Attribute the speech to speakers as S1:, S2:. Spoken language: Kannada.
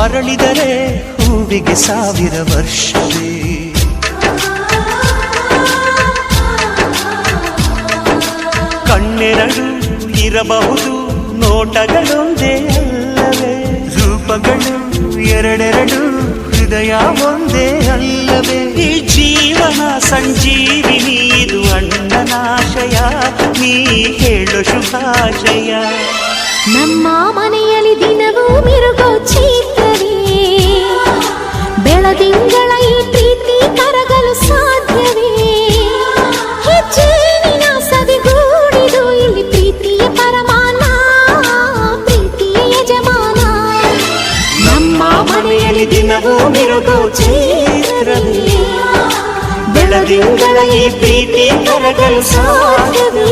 S1: ಅರಳಿದರೆ ಹೂವಿಗೆ 1000 ವರ್ಷವೇ. ಕಣ್ಣೆರಡು ಇರಬಹುದು ನೋಟಗಳೊಂದೇ ಅಲ್ಲವೇ, ರೂಪಗಳು ಎರಡೆರಡು ಹೃದಯ ಒಂದೇ ಅಲ್ಲವೇ. ಈ ಜೀವನ ಸಂಜೀವಿನಿ ಇದು ಅಣ್ಣನಾಶಯ, ನೀ ಹೇಳು ಶುಭಾಶಯ.
S2: ನಮ್ಮ ಮನೆಯಲ್ಲಿ ದಿನವೂ ಮಿರುಗೋ ಚೈತ್ರವೇ, ಬೆಳದಿಂಗಳ ಈ ಪ್ರೀತಿ ಕರಗಲು ಸಾಧ್ಯವೇ. ಹೆಚ್ಚೇನಿನ ಸವಿಗೂಡಿದು ಇಲ್ಲಿ ಪ್ರೀತಿಯ ಪರಮಾನ, ಪ್ರೀತಿಯ ಯಜಮಾನ.
S1: ನಮ್ಮ ಮನೆಯಲ್ಲಿ ದಿನವೂ ಮಿರುಗೋ ಚೈತ್ರವೇ, ಬೆಳದಿಂಗಳ ಈ ಪ್ರೀತಿ ಕರಗಲು ಸಾಧ್ಯವೇ.